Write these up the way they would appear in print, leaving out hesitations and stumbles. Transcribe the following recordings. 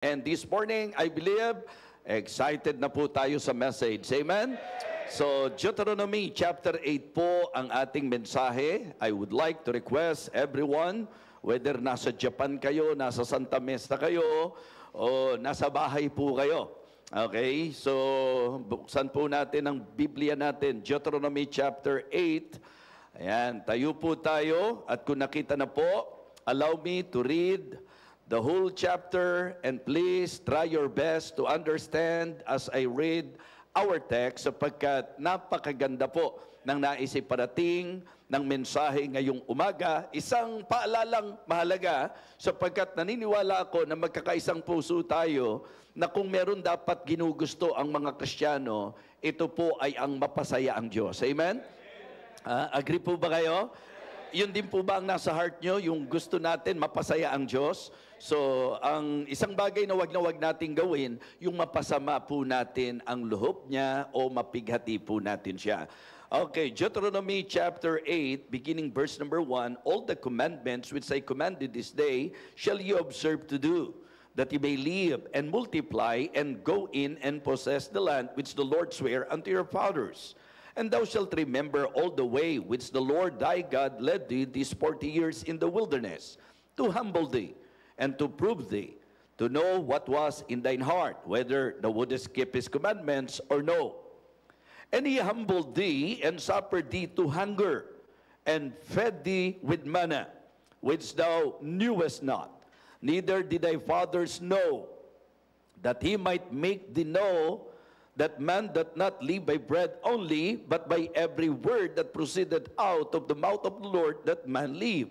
And this morning, I believe, excited na po tayo sa message. Amen? So, Deuteronomy chapter 8 po ang ating mensahe. I would like to request everyone, whether nasa Japan kayo, nasa Santa Mesa kayo, o nasa bahay po kayo. Okay? So, buksan po natin ang Biblia natin, Deuteronomy chapter 8. Ayan, tayo po tayo. At kung nakita na po, allow me to read the whole chapter, and please try your best to understand as I read our text sapagkat napakaganda po ng naisip parating ng mensahe ngayong umaga. Isang paalalang mahalaga sapagkat naniniwala ako na magkakaisang puso tayo na kung meron dapat ginugusto ang mga Kristiyano, ito po ay ang mapasaya ang Diyos. Amen? Agree po ba kayo? Yun din po ba ang nasa heart nyo, yung gusto natin mapasaya ang Diyos? So, ang isang bagay na wag natin gawin, yung mapasama po natin ang loob niya o mapighati po natin siya. Okay, Deuteronomy chapter 8, beginning verse number 1, all the commandments which I commanded this day shall you observe to do, that you may live and multiply and go in and possess the land which the Lord sware unto your fathers. And thou shalt remember all the way which the Lord thy God led thee these 40 years in the wilderness, to humble thee, and to prove thee, to know what was in thine heart, whether thou wouldest keep his commandments or no. And he humbled thee, and suffered thee to hunger, and fed thee with manna, which thou knewest not, neither did thy fathers know, that he might make thee know that man doth not live by bread only, but by every word that proceeded out of the mouth of the Lord that man live.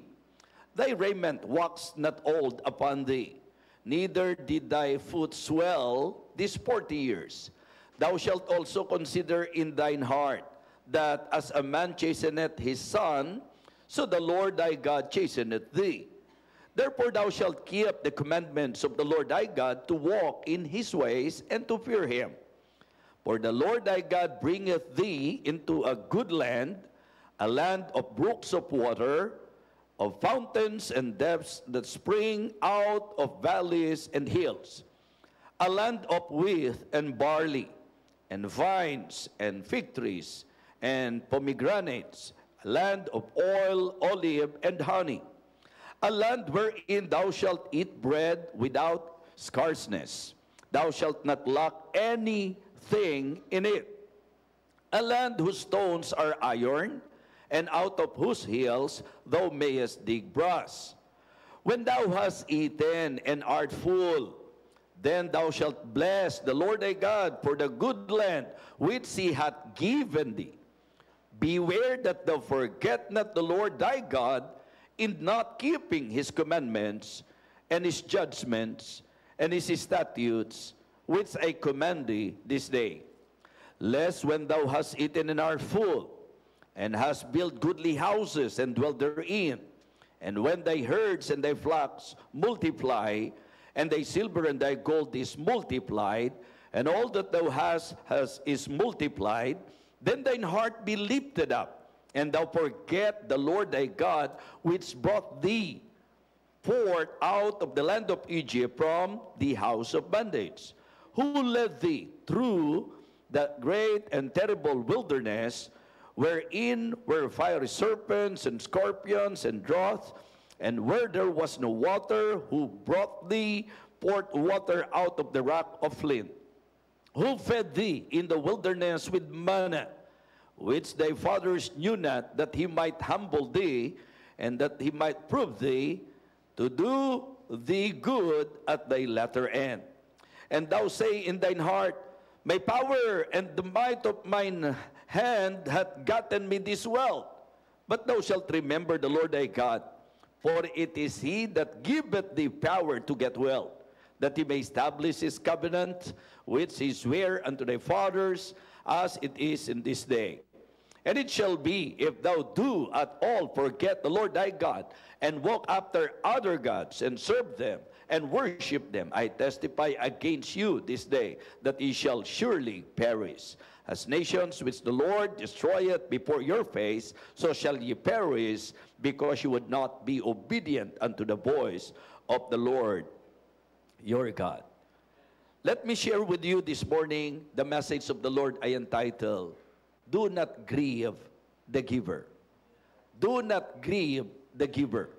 Thy raiment waxed not old upon thee, neither did thy foot swell these 40 years. Thou shalt also consider in thine heart, that as a man chasteneth his son, so the Lord thy God chasteneth thee. Therefore thou shalt keep the commandments of the Lord thy God, to walk in his ways, and to fear him. For the Lord thy God bringeth thee into a good land, a land of brooks of water, of fountains and depths that spring out of valleys and hills, a land of wheat and barley, and vines and fig trees, and pomegranates, a land of oil, olive, and honey, a land wherein thou shalt eat bread without scarceness. Thou shalt not lack anything in it. A land whose stones are iron, and out of whose hills thou mayest dig brass. When thou hast eaten and art full, then thou shalt bless the Lord thy God for the good land which he hath given thee. Beware that thou forget not the Lord thy God in not keeping his commandments and his judgments and his statutes, which I command thee this day. Lest when thou hast eaten and art full, and hast built goodly houses and dwelt therein, and when thy herds and thy flocks multiply, and thy silver and thy gold is multiplied, and all that thou hast is multiplied, then thine heart be lifted up, and thou forget the Lord thy God, which brought thee forth out of the land of Egypt from the house of bondage, who led thee through the great and terrible wilderness, wherein were fiery serpents and scorpions and drought, and where there was no water, who brought thee forth water out of the rock of flint, who fed thee in the wilderness with manna, which thy fathers knew not, that he might humble thee, and that he might prove thee, to do thee good at thy latter end. And thou say in thine heart, my power and the might of mine hand hath gotten me this wealth. But thou shalt remember the Lord thy God, for it is he that giveth thee power to get wealth, that he may establish his covenant, which he sware unto thy fathers, as it is in this day. And it shall be, if thou do at all forget the Lord thy God, and walk after other gods, and serve them, and worship them, I testify against you this day, that ye shall surely perish. As nations which the Lord destroyeth before your face, so shall ye perish, because you would not be obedient unto the voice of the Lord your God. Let me share with you this morning the message of the Lord I entitled, Do Not Grieve the Giver. Do not grieve the giver.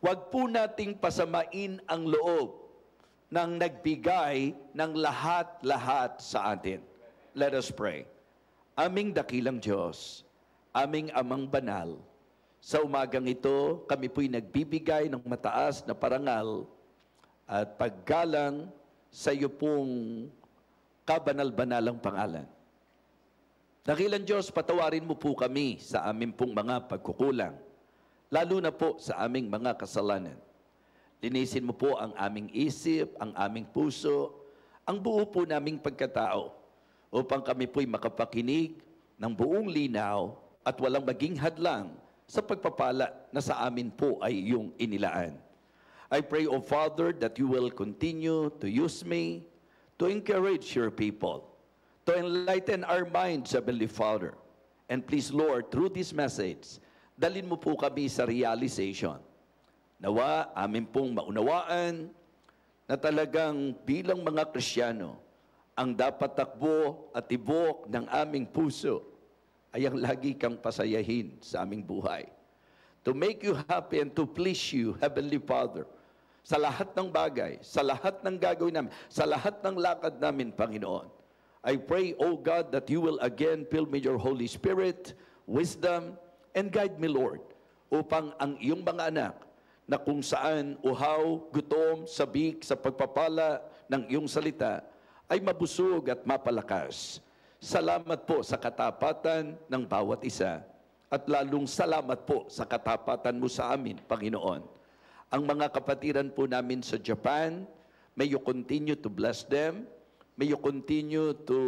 Huwag po nating pasamain ang loob ng nagbigay ng lahat-lahat sa atin. Let us pray. Aming dakilang Diyos, aming Amang Banal, sa umagang ito, kami po'y nagbibigay ng mataas na parangal at paggalang sa iyo pong kabanal-banalang pangalan. Dakilang Diyos, patawarin mo po kami sa aming pong mga pagkukulang, lalo na po sa aming mga kasalanan. Linisin mo po ang aming isip, ang aming puso, ang buo po naming pagkatao, upang kami po'y makapakinig ng buong linaw at walang maging hadlang sa pagpapala na sa amin po ay iyong inilaan. I pray, O Father, that you will continue to use me to encourage your people, to enlighten our minds, Heavenly Father. And please, Lord, through this message, dalhin mo po kami sa realization. Nawa, amin pong maunawaan na talagang bilang mga Kristiyano, ang dapat takbo at tibok ng aming puso ay ang lagi kang pasayahin sa aming buhay. To make you happy and to please you, Heavenly Father, sa lahat ng bagay, sa lahat ng gagawin namin, sa lahat ng lakad namin, Panginoon. I pray, O God, that you will again fill me your Holy Spirit, wisdom, and guide me, Lord, upang ang iyong mga anak na kung saan uhaw, gutom, sabik sa pagpapala ng iyong salita ay mabusog at mapalakas. Salamat po sa katapatan ng bawat isa at lalong salamat po sa katapatan mo sa amin, Panginoon. Ang mga kapatiran po namin sa Japan, may you continue to bless them. May you continue to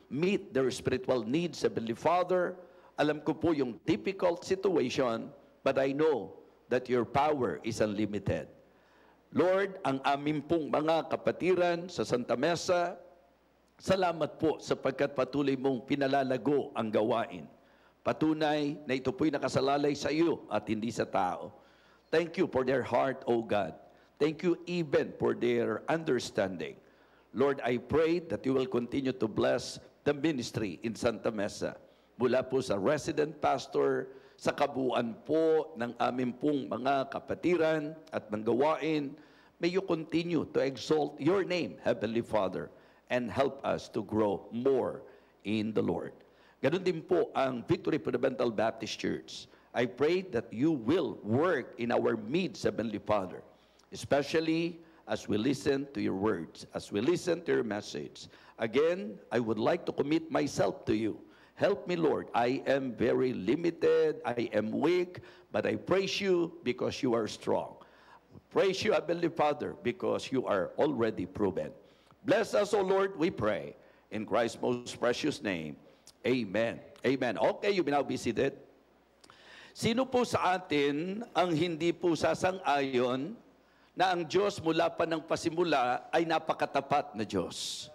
meet their spiritual needs, Heavenly Father. Alam ko po yung difficult situation, but I know that your power is unlimited. Lord, ang aming pong mga kapatiran sa Santa Mesa, salamat po sapagkat patuloy mong pinalalago ang gawain. Patunay na ito po'y nakasalalay sa iyo at hindi sa tao. Thank you for their heart, O God. Thank you even for their understanding. Lord, I pray that you will continue to bless the ministry in Santa Mesa. Mula po sa resident pastor, sa kabuuan po ng aming pong mga kapatiran at ng gawain, may you continue to exalt your name, Heavenly Father, and help us to grow more in the Lord. Ganun din po ang Victory Fundamental Baptist Church. I pray that you will work in our midst, Heavenly Father, especially as we listen to your words, as we listen to your message. Again, I would like to commit myself to you. Help me, Lord. I am very limited. I am weak, but I praise you because you are strong. Praise you, Heavenly Father, because you are already proven. Bless us, O Lord, we pray. In Christ's most precious name, amen. Amen. Okay, you may now be seated. Sino po sa atin ang hindi po sasang-ayon na ang Diyos mula pa ng pasimula ay napakatapat na Diyos?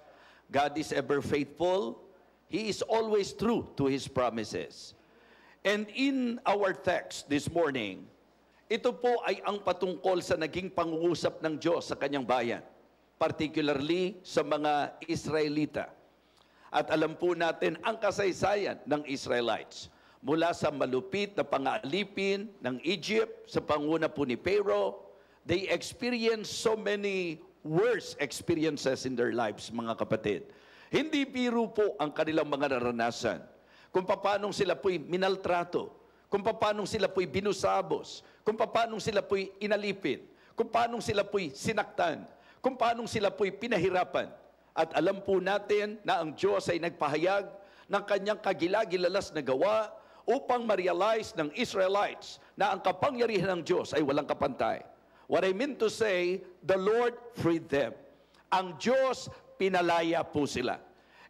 God is ever faithful. He is always true to His promises. And in our text this morning, ito po ay ang patungkol sa naging pangungusap ng Diyos sa kanyang bayan, particularly sa mga Israelita. At alam po natin ang kasaysayan ng Israelites. Mula sa malupit na pang-aalipin ng Egypt, sa panguna po ni Pharaoh, they experienced so many worst experiences in their lives, mga kapatid. Hindi biro po ang kanilang mga naranasan. Kung paano sila po'y minaltrato, kung paano sila po'y binusabos, kung paano sila po'y inalipin, kung paano sila po'y sinaktan, kung paano sila po'y pinahirapan. At alam po natin na ang Diyos ay nagpahayag ng kanyang kagilagilalas na gawa upang ma-realize ng Israelites na ang kapangyarihan ng Diyos ay walang kapantay. What I mean to say, the Lord freed them. Ang Diyos, pinalaya po sila.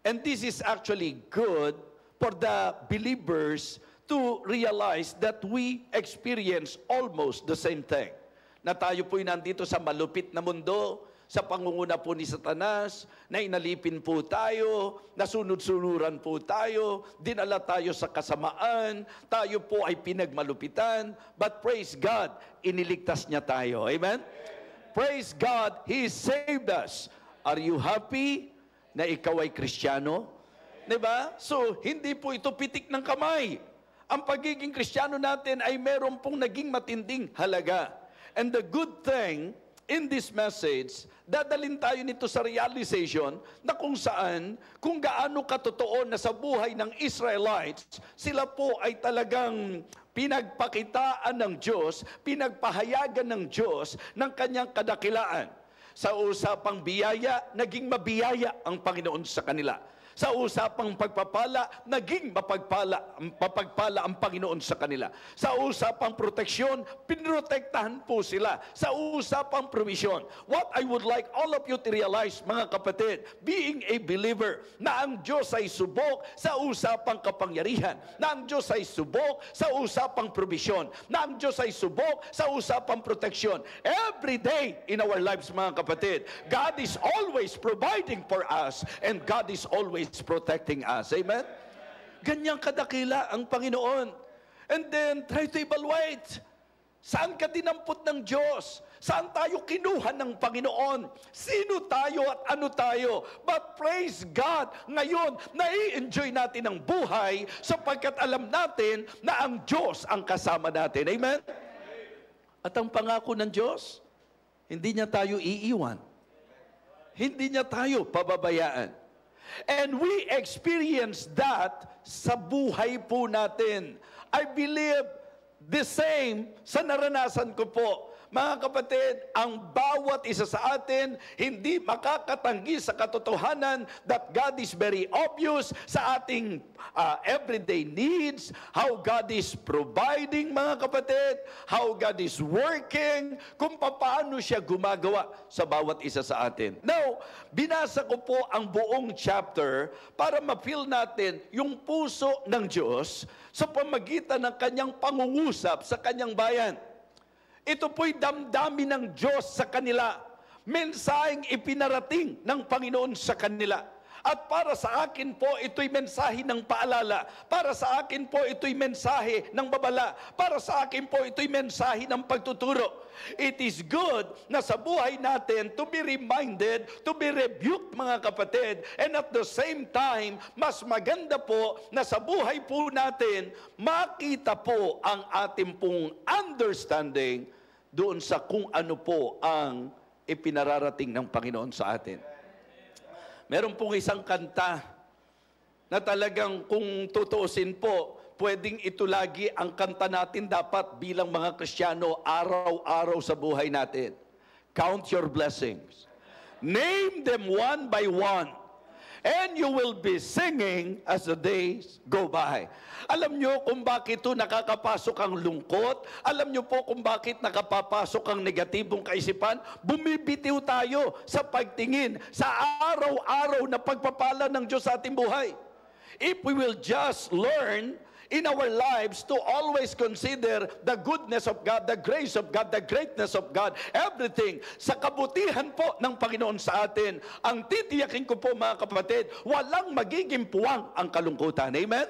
And this is actually good for the believers to realize that we experience almost the same thing. Na tayo po'y nandito sa malupit na mundo, sa pangunguna po ni Satanas, na inalipin po tayo, nasunod-sunuran po tayo, dinala tayo sa kasamaan, tayo po ay pinagmalupitan, but praise God, iniligtas niya tayo. Amen? Praise God, He saved us. Are you happy na ikaw ay Kristiyano? Diba? So, hindi po ito pitik ng kamay. Ang pagiging Kristiyano natin ay meron pong naging matinding halaga. And the good thing in this message, dadalhin tayo nito sa realization na kung saan, kung gaano katotoo na sa buhay ng Israelites, sila po ay talagang pinagpakitaan ng Diyos, pinagpahayagan ng Diyos ng kanyang kadakilaan. Sa usapang biyaya, naging mabiyaya ang Panginoon sa kanila. Sa usapang pagpapala, naging mapagpala ang Panginoon sa kanila. Sa usapang proteksyon, pinrotektahan po sila. Sa usapang provision. What I would like all of you to realize, mga kapatid, being a believer, na ang Diyos ay subok sa usapang kapangyarihan, na ang Diyos ay subok sa usapang provision, na ang Diyos ay subok sa usapang proteksyon. Every day in our lives, mga kapatid, God is always providing for us, and God is always protecting us. Amen? Ganyang kadakila ang Panginoon. And then, try to evaluate. Saan ka dinampot ng Diyos? Saan tayo kinuha ng Panginoon? Sino tayo at ano tayo? But praise God, ngayon, nai-enjoy natin ang buhay sapagkat alam natin na ang Diyos ang kasama natin. Amen? At ang pangako ng Diyos, hindi niya tayo iiwan. Hindi niya tayo pababayaan. And we experience that sa buhay po natin. I believe the same sa naranasan ko po. Mga kapatid, ang bawat isa sa atin hindi makakatanggi sa katotohanan that God is very obvious sa ating everyday needs, how God is providing, mga kapatid, how God is working, kung paano siya gumagawa sa bawat isa sa atin. Now, binasa ko po ang buong chapter para ma-feel natin yung puso ng Diyos sa pamagitan ng kanyang pangungusap sa kanyang bayan. Ito po'y damdamin ng Diyos sa kanila. Mensaheng ipinarating ng Panginoon sa kanila. At para sa akin po, ito'y mensahe ng paalala. Para sa akin po, ito'y mensahe ng babala. Para sa akin po, ito'y mensahe ng pagtuturo. It is good na sa buhay natin to be reminded, to be rebuked, mga kapatid. And at the same time, mas maganda po na sa buhay po natin, makita po ang ating pong understanding doon sa kung ano po ang ipinararating ng Panginoon sa atin. Meron pong isang kanta na talagang kung tutuusin po, pwedeng ito lagi ang kanta natin dapat bilang mga Kristiyano araw-araw sa buhay natin. Count your blessings. Name them one by one. And you will be singing as the days go by. Alam nyo kung bakit ito nakakapasok ang lungkot? Alam nyo po kung bakit nakapapasok ang negatibong kaisipan? Bumibitiw tayo sa pagtingin sa araw-araw na pagpapala ng Diyos sa ating buhay. If we will just learn in our lives to always consider the goodness of God, the grace of God, the greatness of God, everything, sa kabutihan po ng Panginoon sa atin, ang titiyakin ko po, mga kapatid, walang magiging puwang ang kalungkutan. Amen?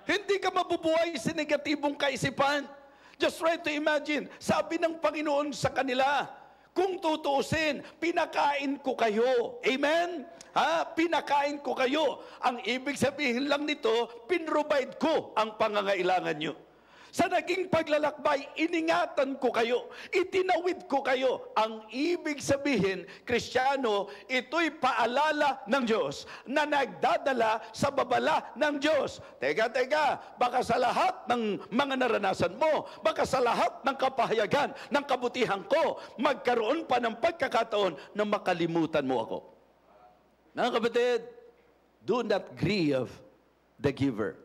Hindi ka mabubuhay sa negatibong kaisipan. Just try to imagine, sabi ng Panginoon sa kanila, kung tutuusin, pinakain ko kayo. Amen? Pinakain ko kayo. Ang ibig sabihin lang nito, pinrovide ko ang pangangailangan nyo. Sa naging paglalakbay, iningatan ko kayo, itinawid ko kayo. Ang ibig sabihin, Kristiyano, ito'y paalala ng Diyos na nagdadala sa babala ng Diyos. Teka, baka sa lahat ng mga naranasan mo, baka sa lahat ng kapahayagan, ng kabutihan ko, magkaroon pa ng pagkakataon na makalimutan mo ako. Mga kapatid, do not grieve the giver.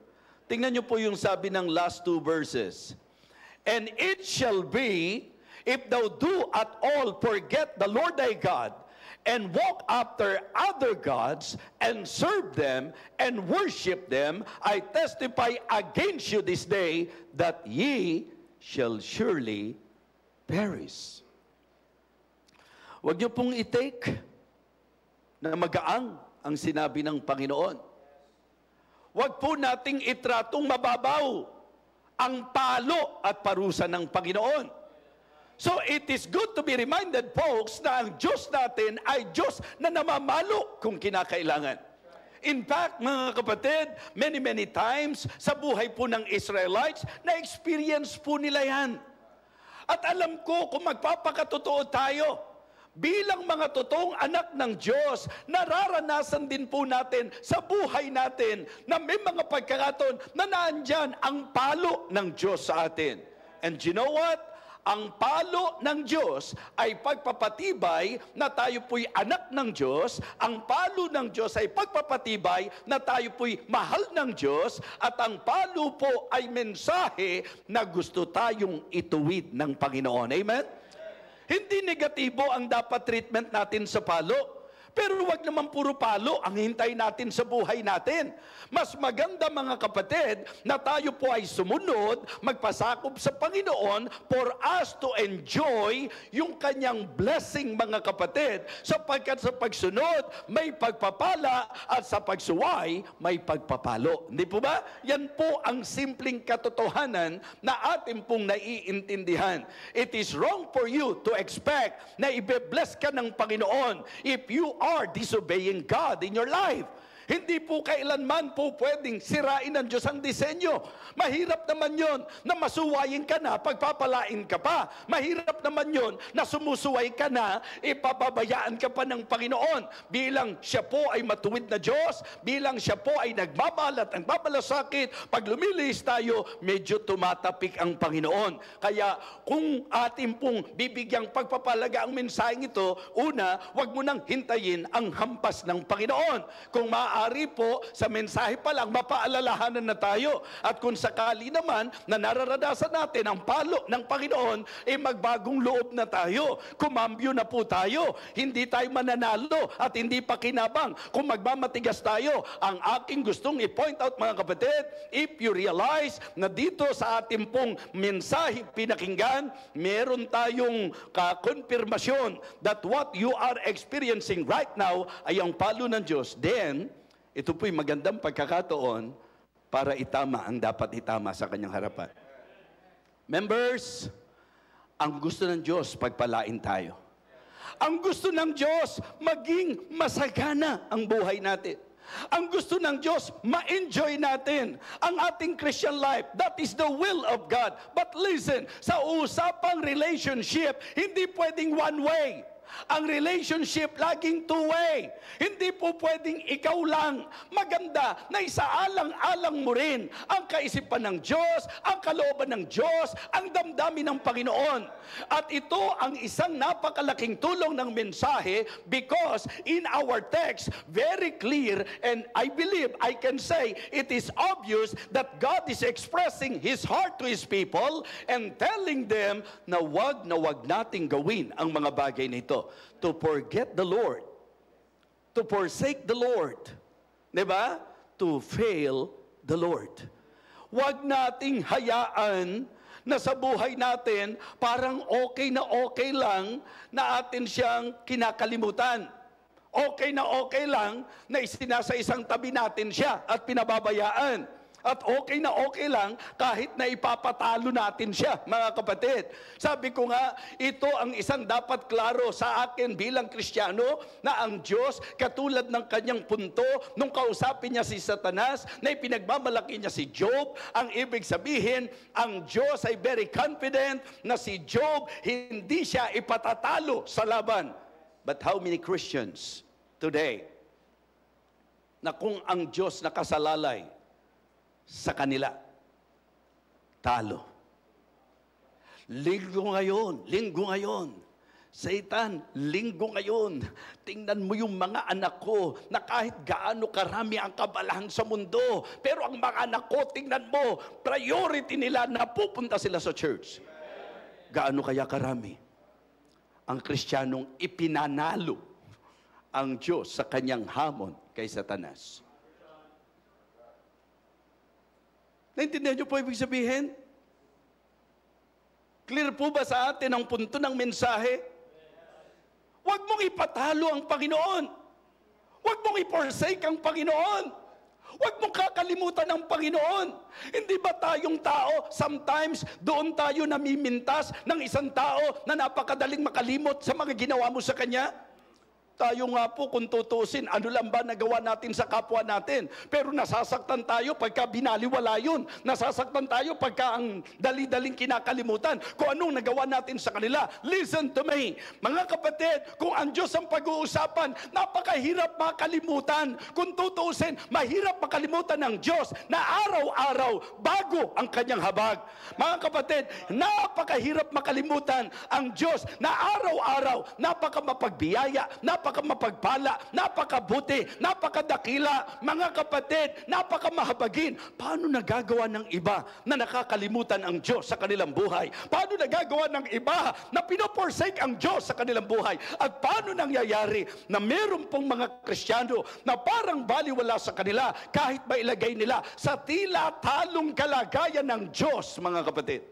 Tingnan niyo po yung sabi ng last two verses. And it shall be, if thou do at all forget the Lord thy God, and walk after other gods, and serve them, and worship them, I testify against you this day, that ye shall surely perish. Huwag niyo pong i-take na magaang ang sinabi ng Panginoon. Huwag po nating itratong mababaw ang palo at parusa ng Panginoon. So it is good to be reminded, folks, na ang Diyos natin ay Diyos na namamalo kung kinakailangan. In fact, mga kapatid, many times sa buhay po ng Israelites, na-experience po nila yan. At alam ko, kung magpapakatotoo tayo, bilang mga totoong anak ng Diyos, nararanasan din po natin sa buhay natin na may mga pagkakataon na naandyan ang palo ng Diyos sa atin. And you know what? Ang palo ng Diyos ay pagpapatibay na tayo po'y anak ng Diyos. Ang palo ng Diyos ay pagpapatibay na tayo po'y mahal ng Diyos. At ang palo po ay mensahe na gusto tayong ituwid ng Panginoon. Amen? Hindi negatibo ang dapat treatment natin sa palo. Pero wag naman puro palo ang hintay natin sa buhay natin. Mas maganda, mga kapatid, na tayo po ay sumunod, magpasakop sa Panginoon for us to enjoy yung kanyang blessing, mga kapatid. Sapagkat sa pagsunod, may pagpapala at sa pagsuway, may pagpapalo. Hindi po ba? Yan po ang simpleng katotohanan na atin pong naiintindihan. It is wrong for you to expect na ibe-bless ka ng Panginoon if you are disobeying God in your life. Hindi po kailanman po pwedeng sirain ng Diyos ang disenyo. Mahirap naman yon na masuwayin ka na, pagpapalain ka pa. Mahirap naman yon na sumusuway ka na, ipababayaan ka pa ng Panginoon. Bilang siya po ay matuwid na Diyos, bilang siya po ay nagmamahal at nagmamalasakit, pag lumilihis tayo, medyo tumatapik ang Panginoon. Kaya kung atin pong bibigyang pagpapalaga ang mensaheng ito, una, wag mo nang hintayin ang hampas ng Panginoon. Kung maaari po, sa mensahe pa lang, mapaalalahanan na tayo. At kung sakali naman na nararanasan natin ang palo ng Panginoon, magbagong loob na tayo. Kumambyo na po tayo. Hindi tayo mananalo at hindi pa kinabang kung magmamatigas tayo. Ang aking gustong i-point out, mga kapatid, if you realize na dito sa ating pong mensahe pinakinggan, meron tayong kakonfirmasyon that what you are experiencing right now ay ang palo ng Diyos, then ito po'y magandang pagkakataon para itama ang dapat itama sa kanyang harapan. Members, ang gusto ng Diyos, pagpalain tayo. Ang gusto ng Diyos, maging masagana ang buhay natin. Ang gusto ng Diyos, ma-enjoy natin ang ating Christian life. That is the will of God. But listen, sa usapang relationship, hindi pwedeng one way. Ang relationship laging two-way. Hindi po pwedeng ikaw lang. Maganda na isaalang-alang mo rin ang kaisipan ng Diyos, ang kalooban ng Diyos, ang damdamin ng Panginoon. At ito ang isang napakalaking tulong ng mensahe because in our text, very clear, and I believe I can say it is obvious that God is expressing His heart to His people and telling them na wag nating gawin ang mga bagay nito. To forget the Lord, to forsake the Lord, diba? To fail the Lord. Huwag nating hayaan na sa buhay natin parang okay lang na atin siyang kinakalimutan. Okay lang na isinasa isang tabi natin siya at pinababayaan. At okay lang kahit na ipapatalo natin siya, mga kapatid. Sabi ko nga, ito ang isang dapat klaro sa akin bilang Kristiyano na ang Diyos, katulad ng kanyang punto, nung kausapin niya si Satanas, na ipinagmamalaki niya si Job, ang ibig sabihin, ang Diyos ay very confident na si Job, hindi siya ipatatalo sa laban. But how many Christians today, na kung ang Diyos nakasalalay sa kanila, talo. Linggo ngayon, Satan, linggo ngayon, tingnan mo yung mga anak ko na kahit gaano karami ang kabalahan sa mundo, pero ang mga anak ko, tingnan mo, priority nila na pupunta sila sa church. Gaano kaya karami ang Kristiyanong ipinanalo ang Diyos sa kanyang hamon kay Satanas? Naintindihan niyo po ibig sabihin? Clear po ba sa atin ang punto ng mensahe? Huwag mong ipatalo ang Panginoon. Huwag mong i-forsake ang Panginoon. Huwag mong kakalimutan ang Panginoon. Hindi ba tayong tao, sometimes doon tayo namimintas ng isang tao na napakadaling makalimot sa mga ginawa mo sa kanya? Tayo nga po kung tutusin, ano lang ba nagawa natin sa kapwa natin? Pero nasasaktan tayo pagka binaliwala yun. Nasasaktan tayo pagka ang dali-daling kinakalimutan kung anong nagawa natin sa kanila. Listen to me. Mga kapatid, kung ang Diyos ang pag-uusapan, napakahirap makalimutan. Kung tutusin, mahirap makalimutan ng Diyos na araw-araw bago ang kanyang habag. Mga kapatid, napakahirap makalimutan ang Diyos na araw-araw napakamapagbiyaya, napakamapagpala, napakabuti, napakadakila, mga kapatid, napakamahabagin. Paano nagagawa ng iba na nakakalimutan ang Diyos sa kanilang buhay? Paano nagagawa ng iba na pinoforsake ang Diyos sa kanilang buhay? At paano nangyayari na meron pong mga Kristiyano na parang baliwala sa kanila kahit ba ilagay nila sa tila talong kalagayan ng Diyos, mga kapatid?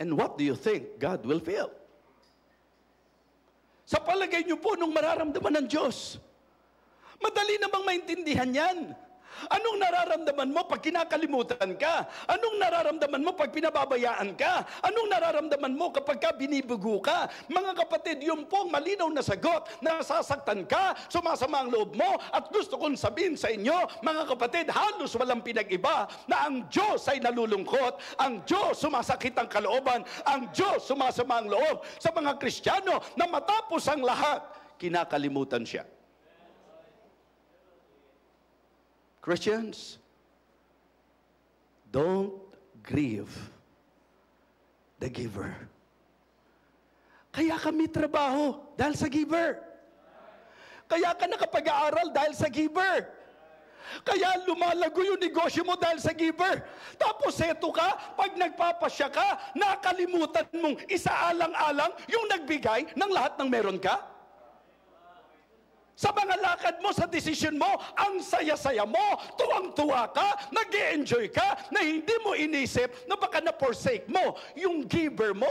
And what do you think God will feel? Sa palagay niyo po, nung mararamdaman ng Diyos, madali namang maintindihan yan. Anong nararamdaman mo pag kinakalimutan ka? Anong nararamdaman mo pag pinababayaan ka? Anong nararamdaman mo kapag ka binibugo ka? Mga kapatid, yun po ang malinaw na sagot. Nasasaktan ka, sumasama ang loob mo, at gusto kong sabihin sa inyo, mga kapatid, halos walang pinag-iba na ang Diyos ay nalulungkot, ang Diyos sumasakit ang kalooban, ang Diyos sumasama ang loob sa mga Kristiyano na matapos ang lahat, kinakalimutan siya. Christians, don't grieve the giver. Kaya kami trabaho dahil sa giver. Kaya ka nakapag-aaral dahil sa giver. Kaya lumalago yung negosyo mo dahil sa giver. Tapos eto ka, pag nagpapasya ka, nakalimutan mong isaalang-alang yung nagbigay ng lahat ng meron ka. Sa mga lakad mo, sa desisyon mo, ang saya-saya mo, tuwang-tuwa ka, nag-e-enjoy ka, na hindi mo inisip na baka na-forsake mo yung giver mo.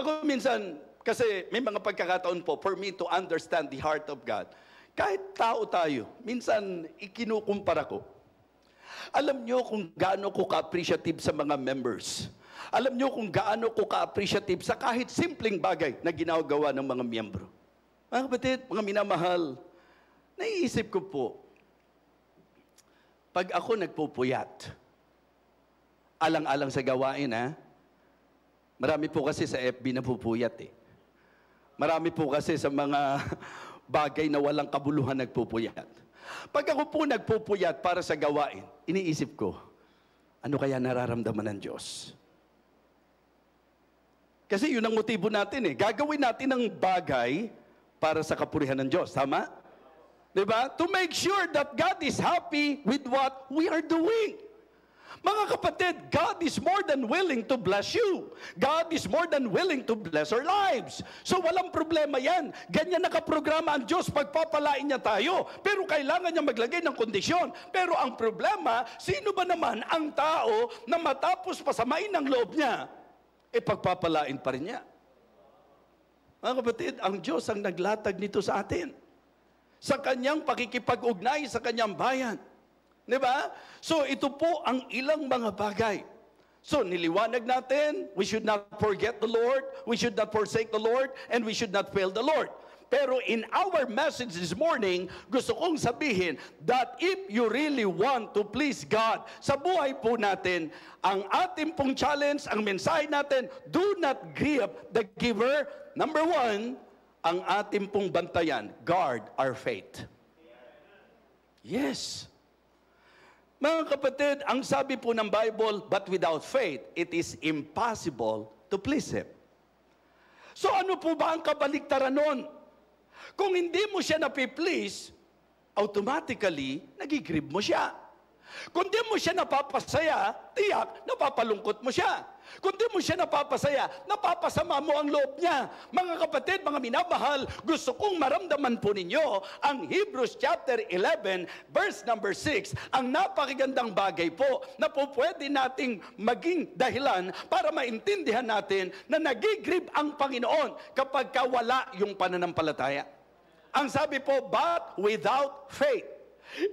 Ako minsan, kasi may mga pagkakataon po, for me to understand the heart of God, kahit tao tayo, minsan ikinukumpara ko. Alam nyo kung gaano ko ka-appreciative sa mga members. Alam nyo kung gaano ko ka-appreciative sa kahit simpleng bagay na ginagawa ng mga miyembro. Mga kapatid, mga minamahal, naiisip ko po, pag ako nagpupuyat, alang-alang sa gawain, ha? Marami po kasi sa FB na pupuyat, eh. Marami po kasi sa mga bagay na walang kabuluhan nagpupuyat. Pag ako po nagpupuyat para sa gawain, iniisip ko, ano kaya nararamdaman ng Diyos? Kasi yun ang motibo natin, eh. Gagawin natin ang bagay para sa kapurihan ng Diyos. Tama? Diba? To make sure that God is happy with what we are doing. Mga kapatid, God is more than willing to bless you. God is more than willing to bless our lives. So walang problema yan. Ganyan nakaprograma ang Diyos, pagpapalain niya tayo. Pero kailangan niya maglagay ng kondisyon. Pero ang problema, sino ba naman ang tao na matapos pasamain ang loob niya, pagpapalain pa rin niya? Mga kapatid, ang Diyos ang naglatag nito sa atin. Sa kanyang pakikipag-ugnay sa kanyang bayan. Diba? So ito po ang ilang mga bagay. So niliwanag natin, we should not forget the Lord, we should not forsake the Lord, and we should not fail the Lord. Pero in our message this morning, gusto kong sabihin that if you really want to please God sa buhay po natin, ang ating pong challenge, ang mensahe natin, do not grieve the giver. Number one, ang ating pong bantayan, guard our faith. Yes. Mga kapatid, ang sabi po ng Bible, but without faith, it is impossible to please Him. So ano po ba ang kabaliktaran nun? Kung hindi mo siya napiplease, automatically, nagigrieve mo siya. Kung di mo siya napapasaya, tiyak, napapalungkot mo siya. Kung di mo siya napapasaya, napapasama mo ang loob niya. Mga kapatid, mga minamahal, gusto kong maramdaman po ninyo ang Hebrews chapter 11, verse number 6. Ang napakagandang bagay po na po pwede nating maging dahilan para maintindihan natin na nagigrieve ang Panginoon kapag wala yung pananampalataya. Ang sabi po, but without faith,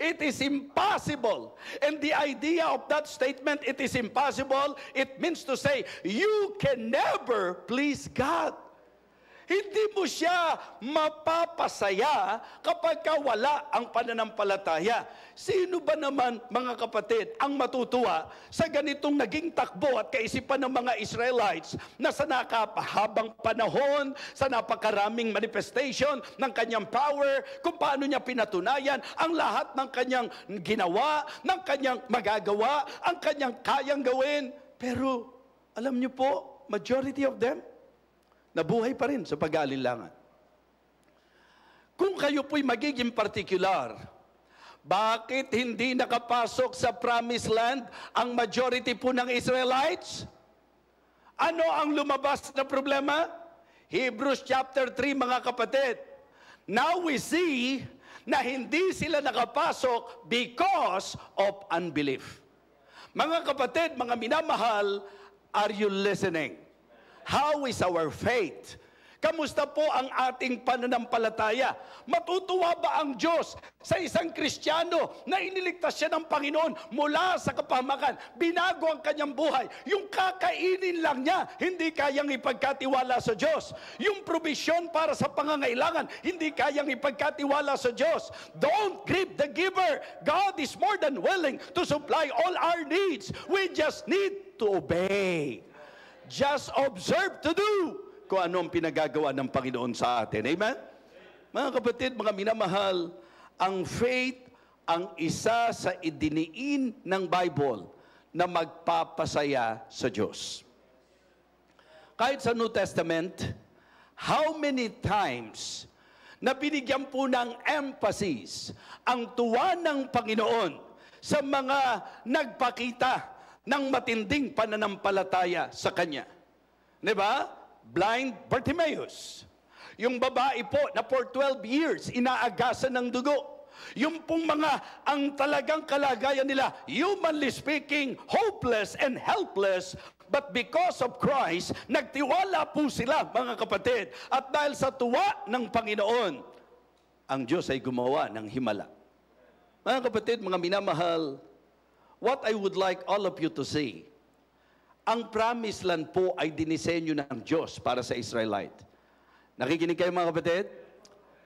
it is impossible. And the idea of that statement, it is impossible, it means to say, you can never please God. Hindi mo siya mapapasaya kapag wala ang pananampalataya. Sino ba naman, mga kapatid, ang matutuwa sa ganitong naging takbo at kaisipan ng mga Israelites na sa nakahabang panahon, sa napakaraming manifestation ng kanyang power, kung paano niya pinatunayan ang lahat ng kanyang ginawa, ng kanyang magagawa, ang kanyang kayang gawin. Pero, alam niyo po, majority of them, nabuhay pa rin sa pag-aalinlangan. Kung kayo po'y magiging particular, bakit hindi nakapasok sa promised land ang majority po ng Israelites? Ano ang lumabas na problema? Hebrews chapter 3, mga kapatid. Now we see na hindi sila nakapasok because of unbelief. Mga kapatid, mga minamahal, are you listening? How is our faith? Kamusta po ang ating pananampalataya? Matutuwa ba ang Diyos sa isang Kristiyano na iniligtas siya ng Panginoon mula sa kapahamakan? Binago ang kanyang buhay. Yung kakainin lang niya, hindi kayang ipagkatiwala sa Diyos. Yung provision para sa pangangailangan, hindi kayang ipagkatiwala sa Diyos. Don't grieve the giver. God is more than willing to supply all our needs. We just need to obey. Just observe to do kung ano ang pinagagawa ng Panginoon sa atin. Amen? Mga kapatid, mga minamahal, ang faith ang isa sa idiniin ng Bible na magpapasaya sa Diyos. Kahit sa New Testament, how many times na binigyan po ng emphasis ang tuwa ng Panginoon sa mga nagpakita ng matinding pananampalataya sa Kanya. Diba? Blind Bartimaeus. Yung babae po na for 12 years inaagasan ng dugo. Yung pong mga, ang talagang kalagayan nila, humanly speaking, hopeless and helpless, but because of Christ, nagtiwala po sila, mga kapatid. At dahil sa tuwa ng Panginoon, ang Diyos ay gumawa ng himala. Mga kapatid, mga minamahal, what I would like all of you to see, ang promised land po ay dinisenyo ng Diyos para sa Israelite. Nakikinig kayo, mga kapatid?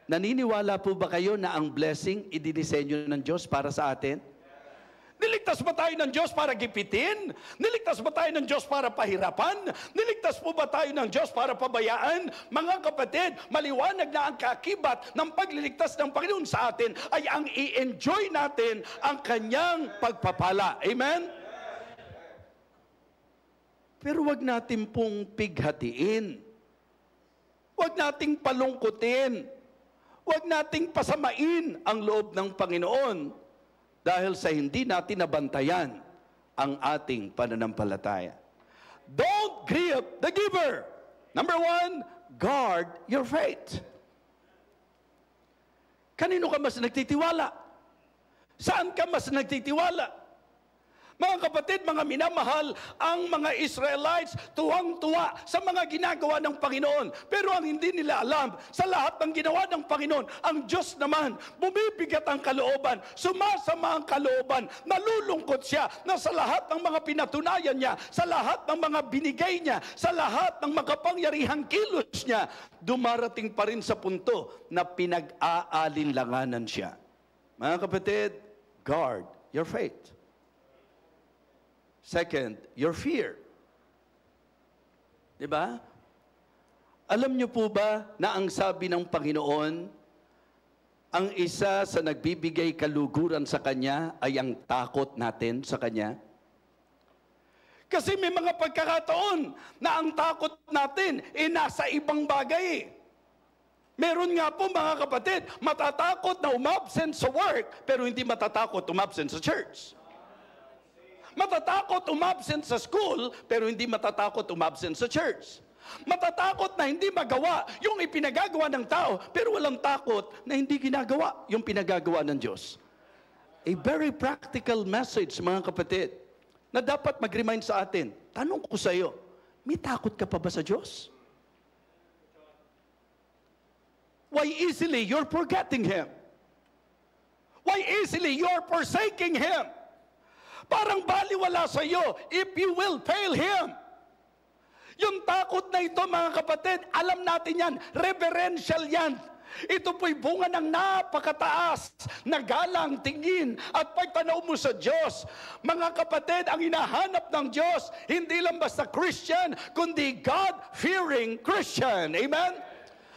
Naniniwala po ba kayo na ang blessing idinisenyo ng Diyos para sa atin? Niligtas ba tayo ng Diyos para gipitin? Niligtas ba tayo ng Diyos para pahirapan? Niligtas po ba tayo ng Diyos para pabayaan? Mga kapatid, maliwanag na ang kakibat ng pagliligtas ng Panginoon sa atin ay ang i-enjoy natin ang Kanyang pagpapala. Amen? Pero wag natin pong pighatiin. Wag nating palungkutin. Wag nating pasamain ang loob ng Panginoon dahil sa hindi natin nabantayan ang ating pananampalataya. Don't grieve the giver. Number 1, guard your faith. Kanino ka mas nagtitiwala? Saan ka mas nagtitiwala? Mga kapatid, mga minamahal, ang mga Israelites tuwang-tuwa sa mga ginagawa ng Panginoon. Pero ang hindi nila alam, sa lahat ng ginawa ng Panginoon, ang Diyos naman, bumibigat ang kalooban, sumasama ang kalooban, nalulungkot siya na sa lahat ng mga pinatunayan niya, sa lahat ng mga binigay niya, sa lahat ng makapangyarihang kilos niya, dumarating pa rin sa punto na pinag-aalinlanganan siya. Mga kapatid, guard your faith. Second, your fear. Diba? Alam niyo po ba na ang sabi ng Panginoon, ang isa sa nagbibigay kaluguran sa Kanya ay ang takot natin sa Kanya? Kasi may mga pagkakataon na ang takot natin ay nasa ibang bagay. Meron nga po, mga kapatid, matatakot na umabsent sa work, pero hindi matatakot umabsent sa church. Matatakot umabsent sa school, pero hindi matatakot umabsent sa church. Matatakot na hindi magawa yung ipinagagawa ng tao, pero walang takot na hindi ginagawa yung pinagagawa ng Diyos. A very practical message, mga kapatid, na dapat mag-remind sa atin. Tanong ko sa iyo, may takot ka pa ba sa Diyos? Why easily you're forgetting Him? Why easily you're forsaking Him? Parang baliwala sa iyo if you will fail Him. Yung takot na ito, mga kapatid, alam natin yan, reverential yan. Ito po'y bunga ng napakataas na galang, tingin at pagtanaw mo sa Diyos. Mga kapatid, ang hinahanap ng Diyos, hindi lang basta Christian, kundi God-fearing Christian. Amen?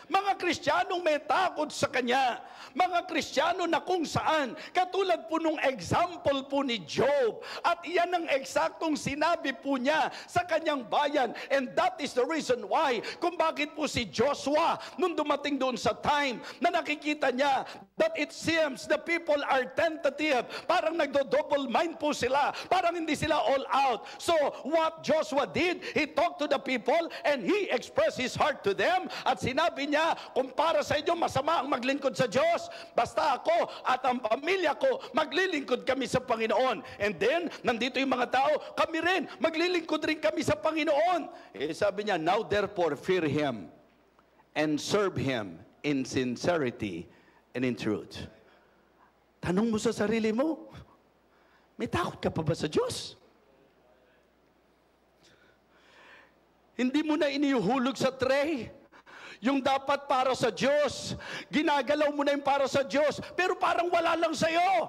Mga Kristiyanong may takot sa Kanya. Mga Kristiyano na kung saan, katulad po nung example po ni Job, at iyan ang eksaktong sinabi po niya sa kanyang bayan. And that is the reason why, kung bakit po si Joshua, nung dumating doon sa time, na nakikita niya, that it seems the people are tentative, parang nagdo-double mind po sila, parang hindi sila all out. So, what Joshua did, he talked to the people, and he expressed his heart to them, at sinabi niya, kung para sa inyo masama ang maglingkod sa Diyos, basta ako at ang pamilya ko, maglilingkod kami sa Panginoon. And then, nandito yung mga tao, kami rin, maglilingkod rin kami sa Panginoon. Sabi niya, now therefore fear Him and serve Him in sincerity and in truth. Tanong mo sa sarili mo, may takot ka pa ba sa Diyos? Hindi mo na inihuhulog sa tray yung dapat para sa Diyos. Ginagalaw mo na yung para sa Diyos, pero parang wala lang sa'yo.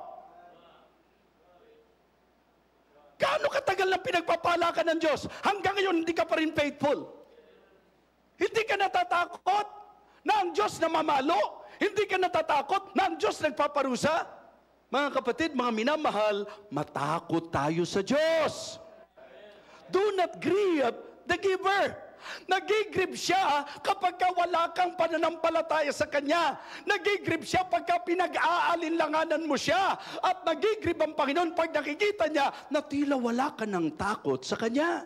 Gaano katagal na pinagpapala ka ng Diyos? Hanggang ngayon, hindi ka pa rin faithful. Hindi ka natatakot na ang Diyos na mamalo? Hindi ka natatakot na ang Diyos nagpaparusa? Mga kapatid, mga minamahal, matakot tayo sa Diyos. Do not grieve the giver. Nagigrib siya kapag wala kang pananampalataya sa Kanya. Nagigrib siya pagka pinag-aalinlanganan mo siya. At nagigrib ang Panginoon pag nakikita niya na tila wala ka ng takot sa Kanya.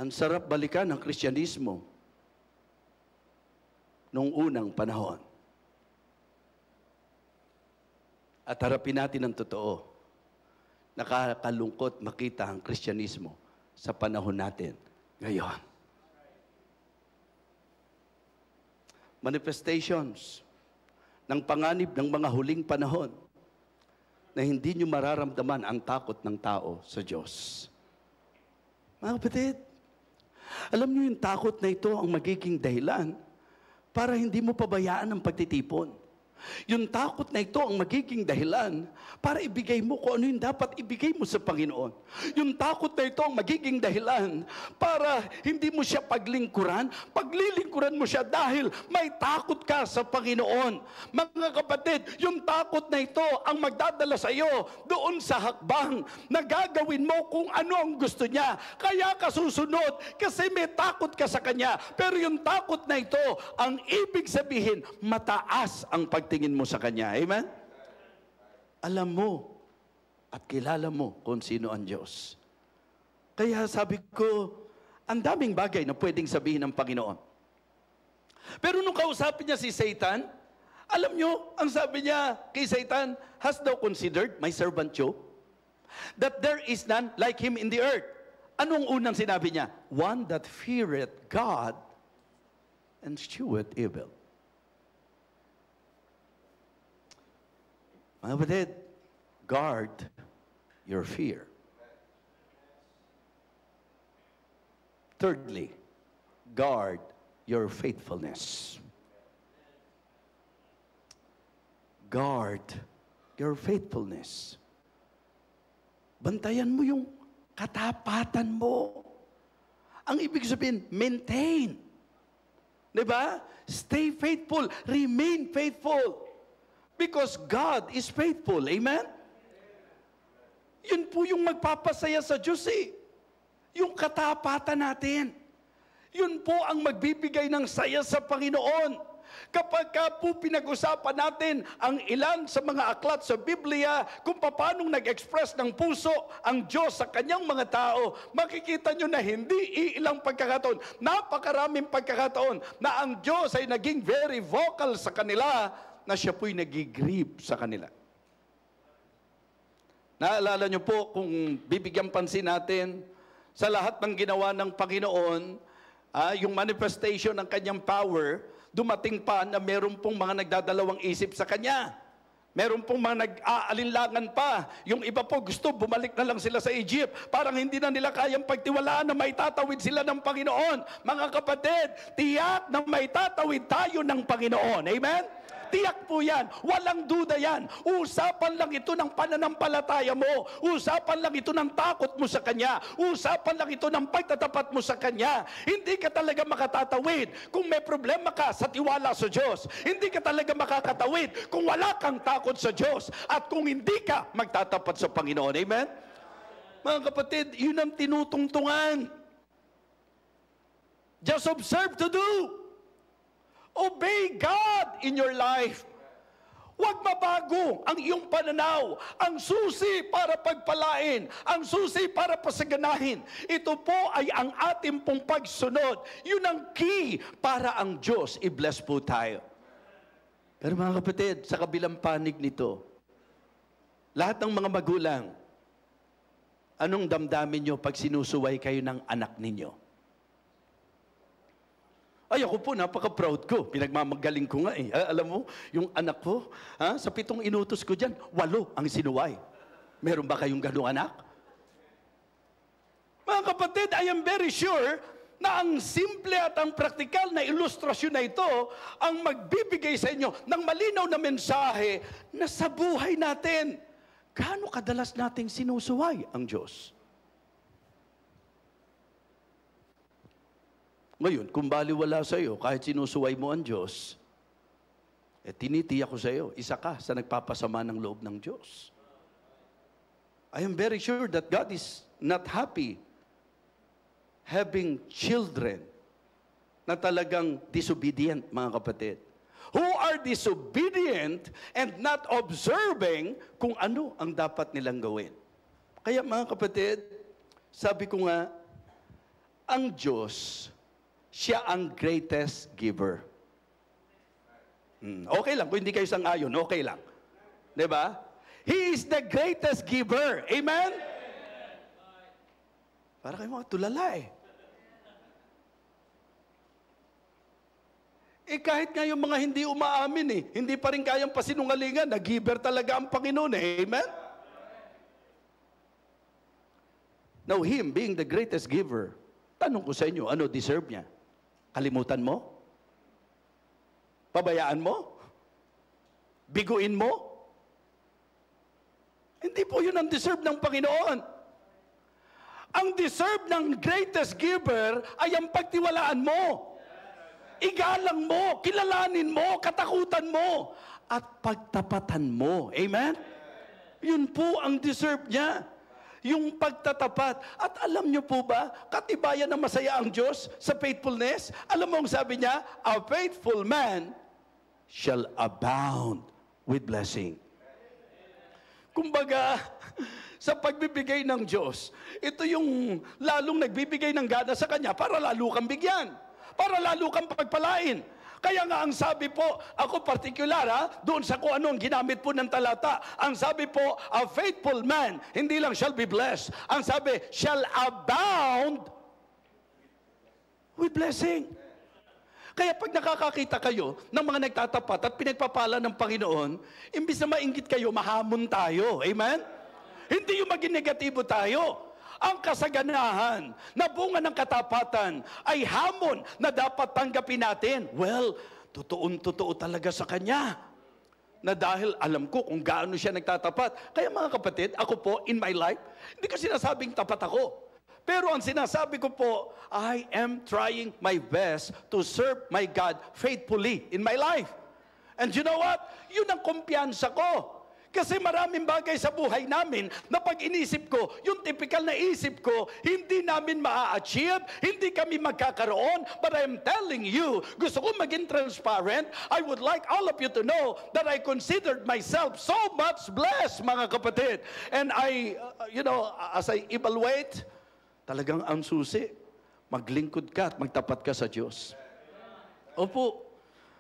Ang sarap balikan ng Kristyanismo noong unang panahon. At harapin natin ang totoo. Nakakalungkot makita ang Kristyanismo sa panahon natin ngayon. Manifestations ng panganib ng mga huling panahon na hindi nyo mararamdaman ang takot ng tao sa Diyos. Mga kapatid, alam nyo yung takot na ito ang magiging dahilan para hindi mo pabayaan ang pagtitipon. Yung takot na ito ang magiging dahilan para ibigay mo kung ano yung dapat ibigay mo sa Panginoon. Yung takot na ito ang magiging dahilan para hindi mo siya paglingkuran mo siya dahil may takot ka sa Panginoon. Mga kapatid, yung takot na ito ang magdadala sa iyo doon sa hakbang na gagawin mo kung ano ang gusto niya. Kaya ka susunod kasi may takot ka sa Kanya. Pero yung takot na ito, ang ibig sabihin, mataas ang pagtingin mo sa Kanya. Amen? Alam mo at kilala mo kung sino ang Diyos. Kaya sabi ko, ang daming bagay na pwedeng sabihin ng Panginoon. Pero nung kausapin niya si Satan, alam nyo, ang sabi niya kay Satan, hast thou considered my servant Job? That there is none like him in the earth. Anong unang sinabi niya? One that feareth God and sheweth evil. Mga kapatid, guard your fear. Thirdly, guard your faithfulness. Guard your faithfulness. Bantayan mo yung katapatan mo. Ang ibig sabihin, maintain. Diba? Stay faithful. Remain faithful. Because God is faithful. Amen? Yun po yung magpapasaya sa Diyos eh. Yung katapatan natin. Yun po ang magbibigay ng saya sa Panginoon. Kapag ka po pinag-usapan natin ang ilan sa mga aklat sa Biblia kung paano nag-express ng puso ang Diyos sa kanyang mga tao, makikita nyo na hindi iilang pagkakataon, napakaraming pagkakataon na ang Diyos ay naging very vocal sa kanila na siya po'y nagigrieve sa kanila. Naalala nyo po kung bibigyan pansin natin sa lahat ng ginawa ng Panginoon, yung manifestation ng kanyang power, dumating pa na meron pong mga nagdadalawang isip sa kanya. Meron pong mga nag-aalinlangan pa. Yung iba po gusto, bumalik na lang sila sa Egypt. Parang hindi na nila kayang pagtiwalaan na may tatawid sila ng Panginoon. Mga kapatid, tiyak na may tatawid tayo ng Panginoon. Amen? Tiyak po yan. Walang duda yan. Usapan lang ito ng pananampalataya mo. Usapan lang ito ng takot mo sa Kanya. Usapan lang ito ng pagtatapat mo sa Kanya. Hindi ka talaga makatatawid kung may problema ka sa tiwala sa Diyos. Hindi ka talaga makakatawid kung wala kang takot sa Diyos. At kung hindi ka magtatapat sa Panginoon. Amen? Mga kapatid, yun ang tinutungtungan. Just observe to do. Obey God in your life. Huwag mabago ang iyong pananaw. Ang susi para pagpalain, ang susi para pasaganahin. Ito po ay ang ating pong pagsunod. Yun ang key para ang Diyos i-bless po tayo. Pero mga kapatid, sa kabilang panig nito, lahat ng mga magulang, anong damdamin nyo pag sinusuway kayo ng anak ninyo? Ay, ako po, napaka-proud ko. Pinagmamagaling ko nga eh. Alam mo, yung anak ko, sa 7 inutos ko dyan, 8 ang sinuway. Meron ba kayong ganung anak? Mga kapatid, I am very sure na ang simple at ang praktikal na ilustrasyon na ito ang magbibigay sa inyo ng malinaw na mensahe na sa buhay natin, gaano kadalas nating sinusuway ang Diyos? Ngayon, kung baliwala sa iyo, kahit sinusuway mo ang Diyos, tinitiyak ko sa iyo, isa ka sa nagpapasama ng loob ng Diyos. I am very sure that God is not happy having children na talagang disobedient, mga kapatid. Who are disobedient and not observing kung ano ang dapat nilang gawin. Kaya mga kapatid, sabi ko nga, ang Diyos, siya ang greatest giver. Okay lang, kung hindi kayo sang-ayon, okay lang. Diba? He is the greatest giver. Amen? Para kayo mga tulala eh. Kahit nga yung mga hindi umaamin eh, hindi pa rin kayang pasinungalingan, na giver talaga ang Panginoon eh. Amen? Now, Him being the greatest giver, tanong ko sa inyo, ano deserve niya? Kalimutan mo? Pabayaan mo? Biguin mo? Hindi po yun ang deserve ng Panginoon. Ang deserve ng greatest giver ay ang pagtiwalaan mo. Igalang mo, kilalanin mo, katakutan mo, at pagtapatan mo. Amen? Yun po ang deserve niya. Yung pagtatapat. At alam nyo po ba, katibayan na masaya ang Diyos sa faithfulness? Alam mo ang sabi niya, a faithful man shall abound with blessing. Kumbaga, sa pagbibigay ng Diyos, ito yung lalong nagbibigay ng gana sa Kanya para lalo kang bigyan, para lalo kang pagpalain. Kaya nga ang sabi po, ako particular doon sa kung ano ang ginamit po ng talata. Ang sabi po, a faithful man, hindi lang shall be blessed. Ang sabi, shall abound with blessing. Kaya pag nakakakita kayo ng mga nagtatapat at pinagpapala ng Panginoon, imbis na mainggit kayo, mahamon tayo. Amen? Hindi yung maging negatibo tayo. Ang kasaganahan na bunga ng katapatan ay hamon na dapat tanggapin natin. Well, totoo talaga sa Kanya. Na dahil alam ko kung gaano siya nagtatapat. Kaya mga kapatid, ako po, in my life, hindi ko sinasabing tapat ako. Pero ang sinasabi ko po, I am trying my best to serve my God faithfully in my life. And you know what? Yun ang kumpiyansa ko. Kasi maraming bagay sa buhay namin na pag inisip ko, yung typical na isip ko, hindi namin maa-achieve, hindi kami magkakaroon. But I'm telling you, gusto ko maging transparent. I would like all of you to know that I considered myself so much blessed, mga kapatid. And I, as I evaluate, talagang ang susi, maglingkod ka at magtapat ka sa Diyos. Opo.